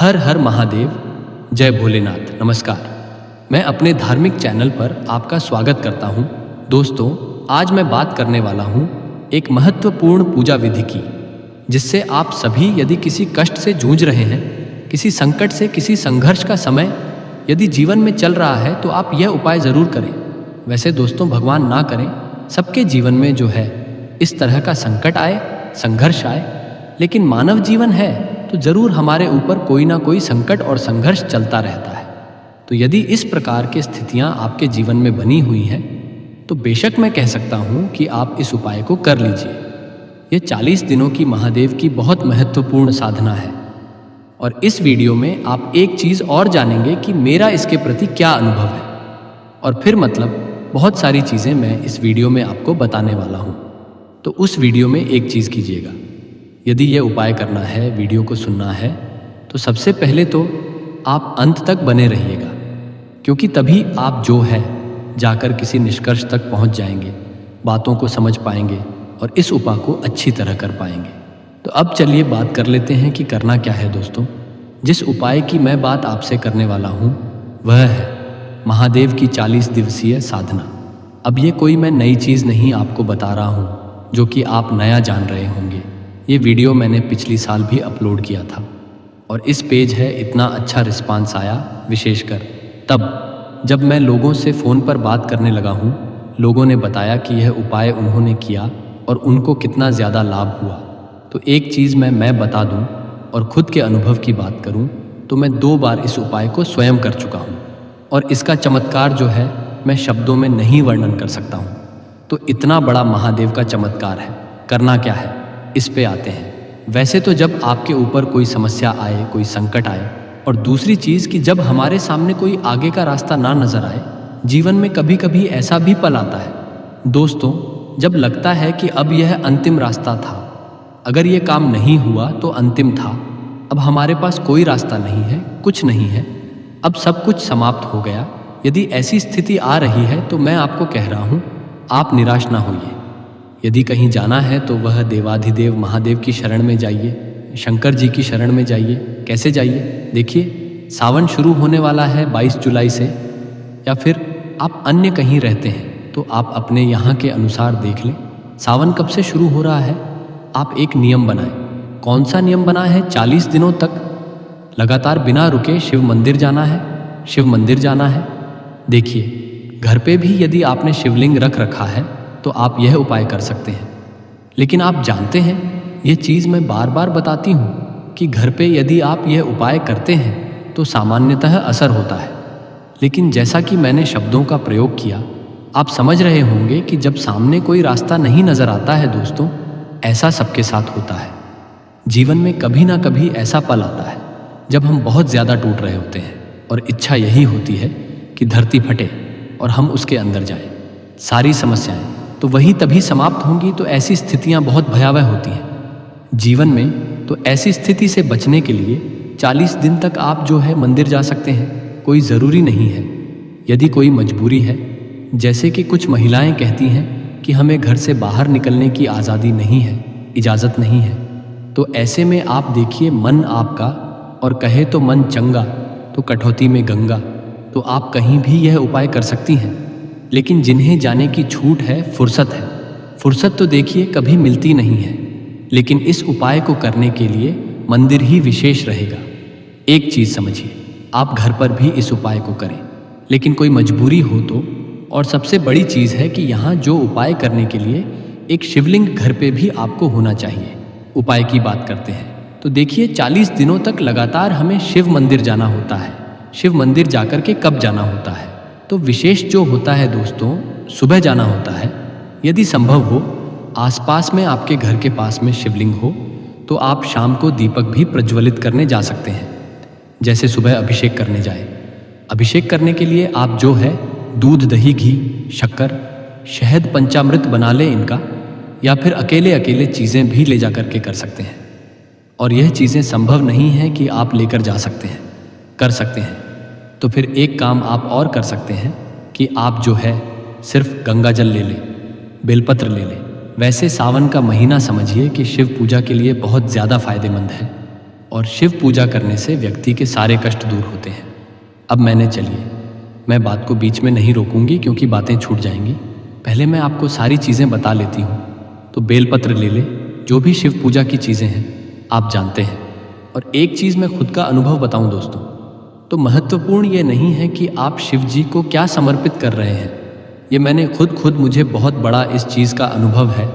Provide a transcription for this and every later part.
हर हर महादेव, जय भोलेनाथ। नमस्कार, मैं अपने धार्मिक चैनल पर आपका स्वागत करता हूं। दोस्तों, आज मैं बात करने वाला हूं एक महत्वपूर्ण पूजा विधि की, जिससे आप सभी यदि किसी कष्ट से जूझ रहे हैं, किसी संकट से, किसी संघर्ष का समय यदि जीवन में चल रहा है, तो आप यह उपाय ज़रूर करें। वैसे दोस्तों, भगवान ना करें, सबके जीवन में जो है इस तरह का संकट आए, संघर्ष आए, लेकिन मानव जीवन है तो जरूर हमारे ऊपर कोई ना कोई संकट और संघर्ष चलता रहता है। तो यदि इस प्रकार की स्थितियां आपके जीवन में बनी हुई हैं, तो बेशक मैं कह सकता हूं कि आप इस उपाय को कर लीजिए। ये 40 दिनों की महादेव की बहुत महत्वपूर्ण साधना है। और इस वीडियो में आप एक चीज़ और जानेंगे कि मेरा इसके प्रति क्या अनुभव है, और फिर मतलब बहुत सारी चीज़ें मैं इस वीडियो में आपको बताने वाला हूँ। तो उस वीडियो में एक चीज़ कीजिएगा, यदि यह उपाय करना है, वीडियो को सुनना है, तो सबसे पहले तो आप अंत तक बने रहिएगा, क्योंकि तभी आप जो है जाकर किसी निष्कर्ष तक पहुंच जाएंगे, बातों को समझ पाएंगे और इस उपाय को अच्छी तरह कर पाएंगे। तो अब चलिए बात कर लेते हैं कि करना क्या है। दोस्तों, जिस उपाय की मैं बात आपसे करने वाला हूँ वह है महादेव की 40 दिवसीय साधना। अब ये कोई मैं नई चीज़ नहीं आपको बता रहा हूँ जो कि आप नया जान रहे होंगे। ये वीडियो मैंने पिछली साल भी अपलोड किया था और इस पेज है इतना अच्छा रिस्पांस आया, विशेषकर तब जब मैं लोगों से फ़ोन पर बात करने लगा हूँ। लोगों ने बताया कि यह उपाय उन्होंने किया और उनको कितना ज़्यादा लाभ हुआ। तो एक चीज़ मैं बता दूँ और ख़ुद के अनुभव की बात करूँ तो मैं 2 बार इस उपाय को स्वयं कर चुका हूँ, और इसका चमत्कार जो है मैं शब्दों में नहीं वर्णन कर सकता हूँ। तो इतना बड़ा महादेव का चमत्कार है। करना क्या है, इस पे आते हैं। वैसे तो जब आपके ऊपर कोई समस्या आए, कोई संकट आए, और दूसरी चीज़ कि जब हमारे सामने कोई आगे का रास्ता ना नज़र आए, जीवन में कभी कभी ऐसा भी पल आता है दोस्तों, जब लगता है कि अब यह अंतिम रास्ता था, अगर ये काम नहीं हुआ तो अंतिम था, अब हमारे पास कोई रास्ता नहीं है, कुछ नहीं है, अब सब कुछ समाप्त हो गया। यदि ऐसी स्थिति आ रही है तो मैं आपको कह रहा हूँ, आप निराश ना होइए। यदि कहीं जाना है तो वह देवाधिदेव महादेव की शरण में जाइए, शंकर जी की शरण में जाइए। कैसे जाइए? देखिए, सावन शुरू होने वाला है 22 जुलाई से, या फिर आप अन्य कहीं रहते हैं तो आप अपने यहाँ के अनुसार देख लें सावन कब से शुरू हो रहा है। आप एक नियम बनाएं। कौन सा नियम बना है? 40 दिनों तक लगातार बिना रुके शिव मंदिर जाना है, शिव मंदिर जाना है। देखिए, घर पे भी यदि आपने शिवलिंग रख रखा है तो आप यह उपाय कर सकते हैं। लेकिन आप जानते हैं, यह चीज़ मैं बार बार बताती हूँ कि घर पे यदि आप यह उपाय करते हैं तो सामान्यतः असर होता है। लेकिन जैसा कि मैंने शब्दों का प्रयोग किया, आप समझ रहे होंगे कि जब सामने कोई रास्ता नहीं नज़र आता है दोस्तों, ऐसा सबके साथ होता है। जीवन में कभी ना कभी ऐसा पल आता है जब हम बहुत ज़्यादा टूट रहे होते हैं और इच्छा यही होती है कि धरती फटे और हम उसके अंदर जाएं। सारी समस्याएं तो वही तभी समाप्त होंगी। तो ऐसी स्थितियां बहुत भयावह होती हैं जीवन में। तो ऐसी स्थिति से बचने के लिए 40 दिन तक आप जो है मंदिर जा सकते हैं। कोई ज़रूरी नहीं है। यदि कोई मजबूरी है, जैसे कि कुछ महिलाएं कहती हैं कि हमें घर से बाहर निकलने की आज़ादी नहीं है, इजाज़त नहीं है, तो ऐसे में आप देखिए, मन आपका और कहे तो मन चंगा तो कटौती में गंगा, तो आप कहीं भी यह उपाय कर सकती हैं। लेकिन जिन्हें जाने की छूट है, फुर्सत है, फुर्सत तो देखिए कभी मिलती नहीं है। लेकिन इस उपाय को करने के लिए मंदिर ही विशेष रहेगा। एक चीज़ समझिए, आप घर पर भी इस उपाय को करें, लेकिन कोई मजबूरी हो तो। और सबसे बड़ी चीज़ है कि यहाँ जो उपाय करने के लिए एक शिवलिंग घर पे भी आपको होना चाहिए। उपाय की बात करते हैं तो देखिए, 40 दिनों तक लगातार हमें शिव मंदिर जाना होता है। शिव मंदिर जाकर के कब जाना होता है? तो विशेष जो होता है दोस्तों, सुबह जाना होता है। यदि संभव हो, आसपास में आपके घर के पास में शिवलिंग हो, तो आप शाम को दीपक भी प्रज्वलित करने जा सकते हैं। जैसे सुबह अभिषेक करने जाए, अभिषेक करने के लिए आप जो है दूध, दही, घी, शक्कर, शहद, पंचामृत बना लें इनका, या फिर अकेले अकेले चीज़ें भी ले जा करके कर सकते हैं। और यह चीज़ें संभव नहीं है कि आप लेकर जा सकते हैं, कर सकते हैं, तो फिर एक काम आप और कर सकते हैं कि आप जो है सिर्फ गंगा जल ले लें, बेलपत्र ले लें। वैसे सावन का महीना समझिए कि शिव पूजा के लिए बहुत ज़्यादा फायदेमंद है। और शिव पूजा करने से व्यक्ति के सारे कष्ट दूर होते हैं। अब चलिए मैं बात को बीच में नहीं रोकूंगी क्योंकि बातें छूट जाएंगी। पहले मैं आपको सारी चीज़ें बता लेती हूँ। तो बेलपत्र ले ले, जो भी शिव पूजा की चीज़ें हैं आप जानते हैं। और एक चीज़ मैं खुद का अनुभव बताऊं दोस्तों, तो महत्वपूर्ण ये नहीं है कि आप शिव जी को क्या समर्पित कर रहे हैं। ये मैंने खुद मुझे बहुत बड़ा इस चीज़ का अनुभव है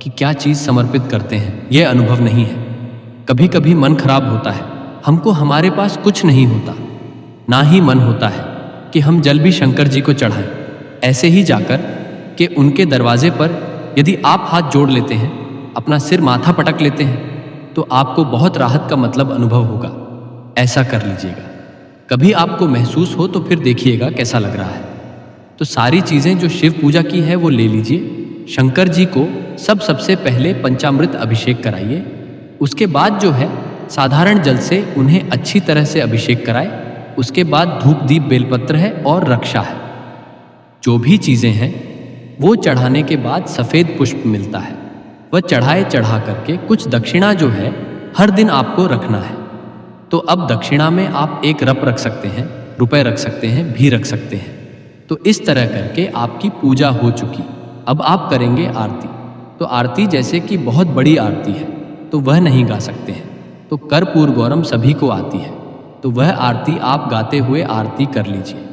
कि क्या चीज़ समर्पित करते हैं, ये अनुभव नहीं है। कभी कभी मन खराब होता है, हमको हमारे पास कुछ नहीं होता, ना ही मन होता है कि हम जल भी शंकर जी को चढ़ाएं। ऐसे ही जाकर कि उनके दरवाजे पर यदि आप हाथ जोड़ लेते हैं, अपना सिर माथा पटक लेते हैं, तो आपको बहुत राहत का मतलब अनुभव होगा। ऐसा कर लीजिएगा। कभी आपको महसूस हो तो फिर देखिएगा कैसा लग रहा है। तो सारी चीज़ें जो शिव पूजा की है वो ले लीजिए। शंकर जी को सबसे पहले पंचामृत अभिषेक कराइए। उसके बाद जो है साधारण जल से उन्हें अच्छी तरह से अभिषेक कराए। उसके बाद धूप दीप बेलपत्र है और रक्षा है। जो भी चीज़ें हैं वो चढ़ाने के बाद सफ़ेद पुष्प मिलता है, वह चढ़ा करके कुछ दक्षिणा जो है हर दिन आपको रखना है। तो अब दक्षिणा में आप एक रप रख सकते हैं, रुपए रख सकते हैं, भी रख सकते हैं। तो इस तरह करके आपकी पूजा हो चुकी। अब आप करेंगे आरती। तो आरती जैसे कि बहुत बड़ी आरती है तो वह नहीं गा सकते हैं, तो कर्पूर गौरम सभी को आती है, तो वह आरती आप गाते हुए आरती कर लीजिए।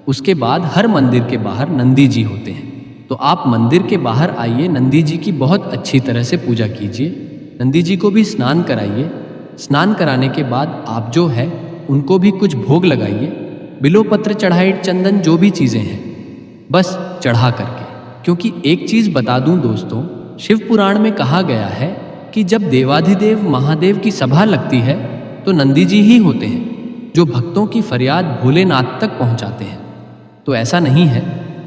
उसके बाद हर मंदिर के बाहर नंदी जी होते हैं, तो आप मंदिर के बाहर आइए, नंदी जी की बहुत अच्छी तरह से पूजा कीजिए। नंदी जी को भी स्नान कराइए। स्नान कराने के बाद आप जो है उनको भी कुछ भोग लगाइए, बिल्वपत्र चढ़ाई, चंदन, जो भी चीज़ें हैं बस चढ़ा करके। क्योंकि एक चीज़ बता दूं दोस्तों, शिव पुराण में कहा गया है कि जब देवाधिदेव महादेव की सभा लगती है तो नंदी जी ही होते हैं जो भक्तों की फरियाद भोलेनाथ तक पहुंचाते हैं। तो ऐसा नहीं है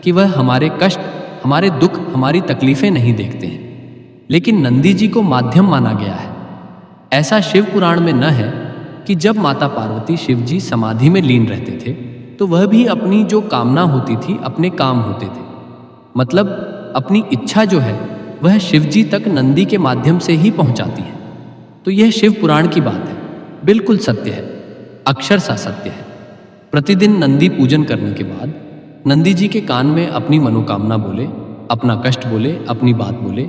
कि वह हमारे कष्ट, हमारे दुख, हमारी तकलीफ़ें नहीं देखते हैं, लेकिन नंदी जी को माध्यम माना गया है। ऐसा शिव पुराण में न है कि जब माता पार्वती शिव जी समाधि में लीन रहते थे तो वह भी अपनी जो कामना होती थी, अपने काम होते थे, मतलब अपनी इच्छा जो है वह शिव जी तक नंदी के माध्यम से ही पहुंचाती है। तो यह शिव पुराण की बात है, बिल्कुल सत्य है, अक्षरशः सत्य है। प्रतिदिन नंदी पूजन करने के बाद नंदी जी के कान में अपनी मनोकामना बोले, अपना कष्ट बोले, अपनी बात बोले।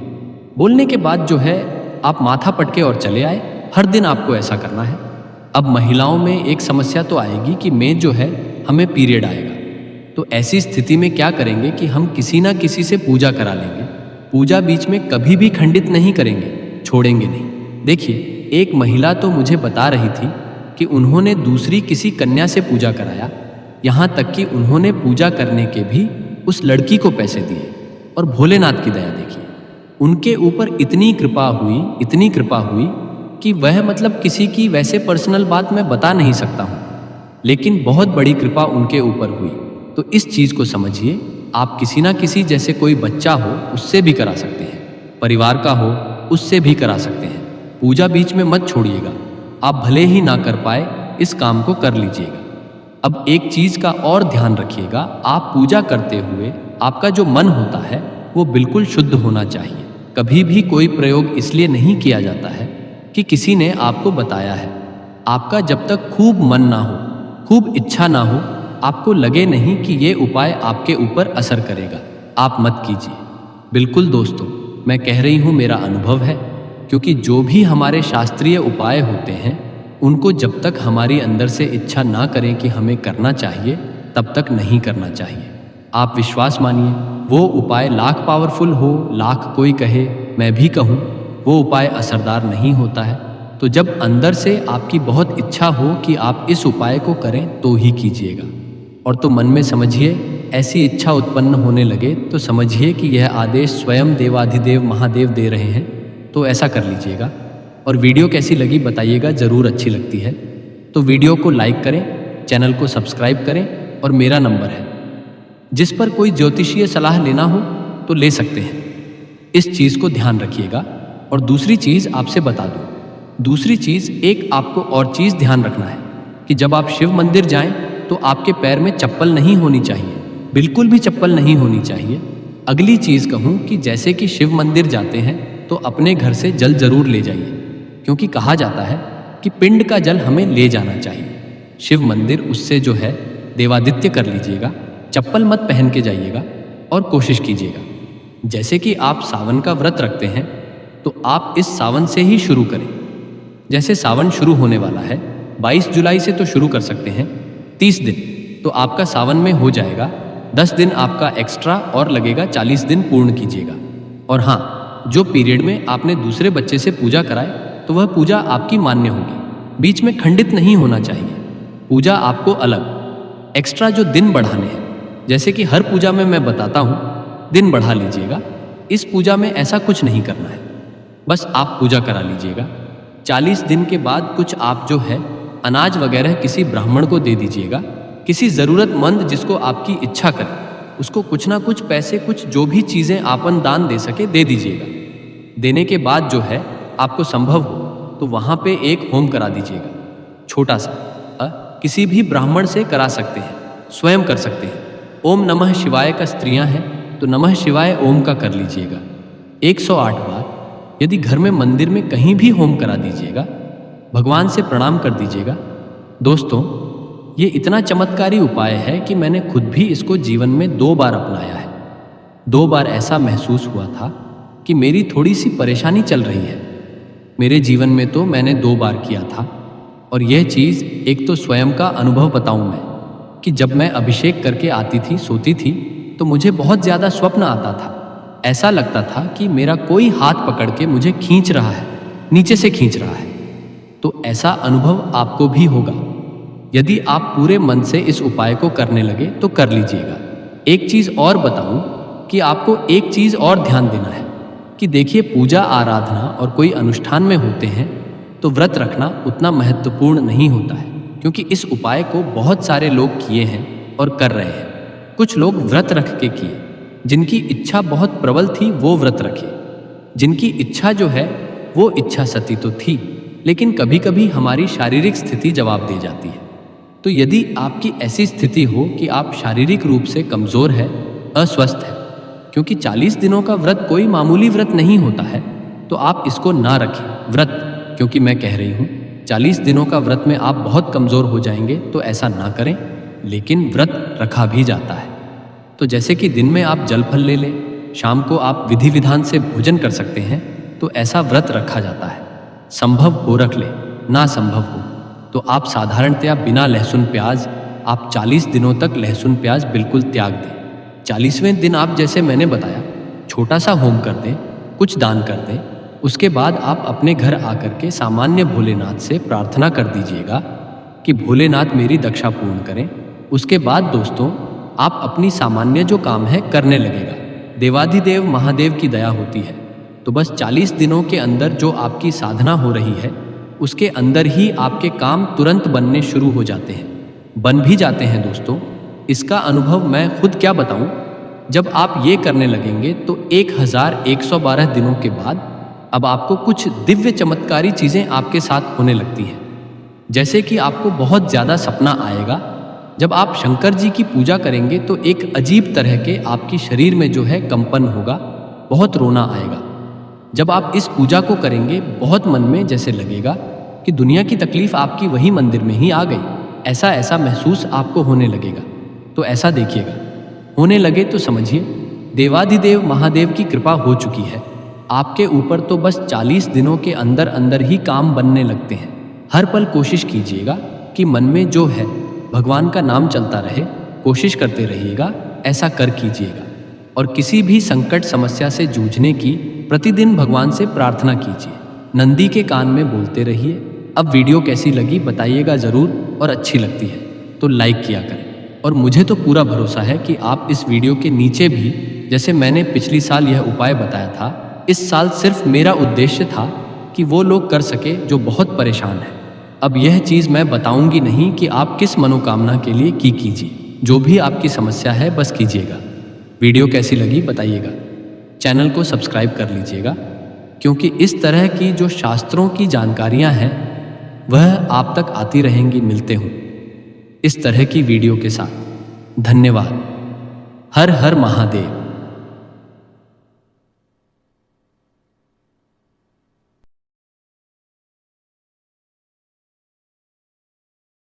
बोलने के बाद जो है आप माथा पटके और चले आए। हर दिन आपको ऐसा करना है। अब महिलाओं में एक समस्या तो आएगी कि मैं जो है हमें पीरियड आएगा, तो ऐसी स्थिति में क्या करेंगे कि हम किसी ना किसी से पूजा करा लेंगे। पूजा बीच में कभी भी खंडित नहीं करेंगे, छोड़ेंगे नहीं। देखिए, एक महिला तो मुझे बता रही थी कि उन्होंने दूसरी किसी कन्या से पूजा कराया, यहाँ तक कि उन्होंने पूजा करने के भी उस लड़की को पैसे दिए। और भोलेनाथ की दया देखिए, उनके ऊपर इतनी कृपा हुई कि वह मतलब किसी की वैसे पर्सनल बात मैं बता नहीं सकता हूँ, लेकिन बहुत बड़ी कृपा उनके ऊपर हुई। तो इस चीज़ को समझिए, आप किसी ना किसी, जैसे कोई बच्चा हो उससे भी करा सकते हैं, परिवार का हो उससे भी करा सकते हैं। पूजा बीच में मत छोड़िएगा। आप भले ही ना कर पाए, इस काम को कर लीजिएगा। अब एक चीज़ का और ध्यान रखिएगा, आप पूजा करते हुए आपका जो मन होता है वो बिल्कुल शुद्ध होना चाहिए। कभी भी कोई प्रयोग इसलिए नहीं किया जाता है कि किसी ने आपको बताया है। आपका जब तक खूब मन ना हो, खूब इच्छा ना हो, आपको लगे नहीं कि ये उपाय आपके ऊपर असर करेगा, आप मत कीजिए। बिल्कुल दोस्तों, मैं कह रही हूँ, मेरा अनुभव है। क्योंकि जो भी हमारे शास्त्रीय उपाय होते हैं उनको जब तक हमारी अंदर से इच्छा ना करें कि हमें करना चाहिए, तब तक नहीं करना चाहिए। आप विश्वास मानिए, वो उपाय लाख पावरफुल हो, लाख कोई कहे, मैं भी कहूँ, वो उपाय असरदार नहीं होता है। तो जब अंदर से आपकी बहुत इच्छा हो कि आप इस उपाय को करें तो ही कीजिएगा। और तो मन में समझिए, ऐसी इच्छा उत्पन्न होने लगे तो समझिए कि यह आदेश स्वयं देवाधिदेव महादेव दे रहे हैं। तो ऐसा कर लीजिएगा। और वीडियो कैसी लगी बताइएगा, ज़रूर अच्छी लगती है तो वीडियो को लाइक करें, चैनल को सब्सक्राइब करें। और मेरा नंबर है, जिस पर कोई ज्योतिषीय सलाह लेना हो तो ले सकते हैं। इस चीज़ को ध्यान रखिएगा। और दूसरी चीज़ आपसे बता दूं, दूसरी चीज़ एक आपको और चीज़ ध्यान रखना है कि जब आप शिव मंदिर जाएं तो आपके पैर में चप्पल नहीं होनी चाहिए, बिल्कुल भी चप्पल नहीं होनी चाहिए। अगली चीज़ कहूँ कि जैसे कि शिव मंदिर जाते हैं तो अपने घर से जल जरूर ले जाइए, क्योंकि कहा जाता है कि कि पिंड का जल हमें ले जाना चाहिए। शिव मंदिर उससे जो है देवादित्य कर लीजिएगा, चप्पल मत पहन के जाइएगा और कोशिश कीजिएगा। जैसे कि आप सावन का व्रत रखते हैं तो आप इस सावन से ही शुरू करें। जैसे सावन शुरू होने वाला है 22 जुलाई से तो शुरू कर सकते हैं, 30 दिन तो आपका सावन में हो जाएगा, 10 दिन आपका एक्स्ट्रा और लगेगा, 40 दिन पूर्ण कीजिएगा। और हाँ, जो पीरियड में आपने दूसरे बच्चे से पूजा कराए तो वह पूजा आपकी मान्य होगी, बीच में खंडित नहीं होना चाहिए। पूजा आपको अलग एक्स्ट्रा जो दिन बढ़ाने हैं, जैसे कि हर पूजा में मैं बताता हूँ दिन बढ़ा लीजिएगा, इस पूजा में ऐसा कुछ नहीं करना है, बस आप पूजा करा लीजिएगा। 40 दिन के बाद कुछ आप जो है अनाज वगैरह किसी ब्राह्मण को दे दीजिएगा, किसी ज़रूरतमंद जिसको आपकी इच्छा करे उसको कुछ ना कुछ पैसे, कुछ जो भी चीज़ें आपन दान दे सके दे दीजिएगा। देने के बाद जो है आपको संभव हो तो वहाँ पे एक होम करा दीजिएगा, छोटा सा, किसी भी ब्राह्मण से करा सकते हैं, स्वयं कर सकते हैं। ओम नमः शिवाय का स्त्रियां हैं तो नमः शिवाय ओम का कर लीजिएगा 108 बार। यदि घर में मंदिर में कहीं भी होम करा दीजिएगा, भगवान से प्रणाम कर दीजिएगा। दोस्तों, ये इतना चमत्कारी उपाय है कि मैंने खुद भी इसको जीवन में 2 बार अपनाया है। 2 बार ऐसा महसूस हुआ था कि मेरी थोड़ी सी परेशानी चल रही है मेरे जीवन में, तो मैंने 2 बार किया था। और यह चीज़ एक तो स्वयं का अनुभव बताऊं मैं कि जब मैं अभिषेक करके आती थी, सोती थी, तो मुझे बहुत ज़्यादा स्वप्न आता था। ऐसा लगता था कि मेरा कोई हाथ पकड़ के मुझे खींच रहा है, नीचे से खींच रहा है। तो ऐसा अनुभव आपको भी होगा। यदि आप पूरे मन से इस उपाय को करने लगे तो कर लीजिएगा। एक चीज़ और बताऊं कि आपको एक चीज़ और ध्यान देना है कि देखिए, पूजा आराधना और कोई अनुष्ठान में होते हैं तो व्रत रखना उतना महत्वपूर्ण नहीं होता है, क्योंकि इस उपाय को बहुत सारे लोग किए हैं और कर रहे हैं। कुछ लोग व्रत रख के किए, जिनकी इच्छा बहुत प्रबल थी वो व्रत रखे, जिनकी इच्छा जो है वो इच्छा सती तो थी, लेकिन कभी कभी हमारी शारीरिक स्थिति जवाब दे जाती है। तो यदि आपकी ऐसी स्थिति हो कि आप शारीरिक रूप से कमज़ोर है, अस्वस्थ है, क्योंकि 40 दिनों का व्रत कोई मामूली व्रत नहीं होता है, तो आप इसको ना रखें व्रत, क्योंकि मैं कह रही हूँ 40 दिनों का व्रत में आप बहुत कमज़ोर हो जाएंगे, तो ऐसा ना करें। लेकिन व्रत रखा भी जाता है। तो जैसे कि दिन में आप जल फल ले लें, शाम को आप विधि विधान से भोजन कर सकते हैं, तो ऐसा व्रत रखा जाता है। संभव हो रख ले, ना संभव हो तो आप साधारणतया बिना लहसुन प्याज आप 40 दिनों तक लहसुन प्याज बिल्कुल त्याग दें। 40वें दिन आप, जैसे मैंने बताया, छोटा सा होम कर दें, कुछ दान कर दें। उसके बाद आप अपने घर आकर के सामान्य भोलेनाथ से प्रार्थना कर दीजिएगा कि भोलेनाथ मेरी दक्षा पूर्ण करें। उसके बाद दोस्तों, आप अपनी सामान्य जो काम है करने लगेगा। देवाधिदेव महादेव की दया होती है, तो बस 40 दिनों के अंदर जो आपकी साधना हो रही है उसके अंदर ही आपके काम तुरंत बनने शुरू हो जाते हैं, बन भी जाते हैं दोस्तों। इसका अनुभव मैं खुद क्या बताऊं। जब आप ये करने लगेंगे तो 1112 दिनों के बाद अब आपको कुछ दिव्य चमत्कारी चीज़ें आपके साथ होने लगती हैं। जैसे कि आपको बहुत ज़्यादा सपना आएगा। जब आप शंकर जी की पूजा करेंगे तो एक अजीब तरह के आपकी शरीर में जो है कंपन होगा, बहुत रोना आएगा। जब आप इस पूजा को करेंगे बहुत मन में जैसे लगेगा कि दुनिया की तकलीफ आपकी वही मंदिर में ही आ गई, ऐसा महसूस आपको होने लगेगा। तो ऐसा देखिएगा, होने लगे तो समझिए देवाधिदेव महादेव की कृपा हो चुकी है आपके ऊपर। तो बस 40 दिनों के अंदर अंदर ही काम बनने लगते हैं। हर पल कोशिश कीजिएगा कि मन में जो है भगवान का नाम चलता रहे, कोशिश करते रहिएगा, ऐसा कर कीजिएगा। और किसी भी संकट समस्या से जूझने की प्रतिदिन भगवान से प्रार्थना कीजिए। नंदी के कान में बोलते रहिए। अब वीडियो कैसी लगी बताइएगा ज़रूर, और अच्छी लगती है तो लाइक किया करें। और मुझे तो पूरा भरोसा है कि आप इस वीडियो के नीचे भी, जैसे मैंने पिछली साल यह उपाय बताया था, इस साल सिर्फ मेरा उद्देश्य था कि वो लोग कर सके जो बहुत परेशान हैं। अब यह चीज़ मैं बताऊंगी नहीं कि आप किस मनोकामना के लिए कीजिए, जो भी आपकी समस्या है बस कीजिएगा। वीडियो कैसी लगी बताइएगा। चैनल को सब्सक्राइब कर लीजिएगा, क्योंकि इस तरह की जो शास्त्रों की जानकारियां हैं वह आप तक आती रहेंगी। मिलते हूँ इस तरह की वीडियो के साथ। धन्यवाद। हर हर महादेव।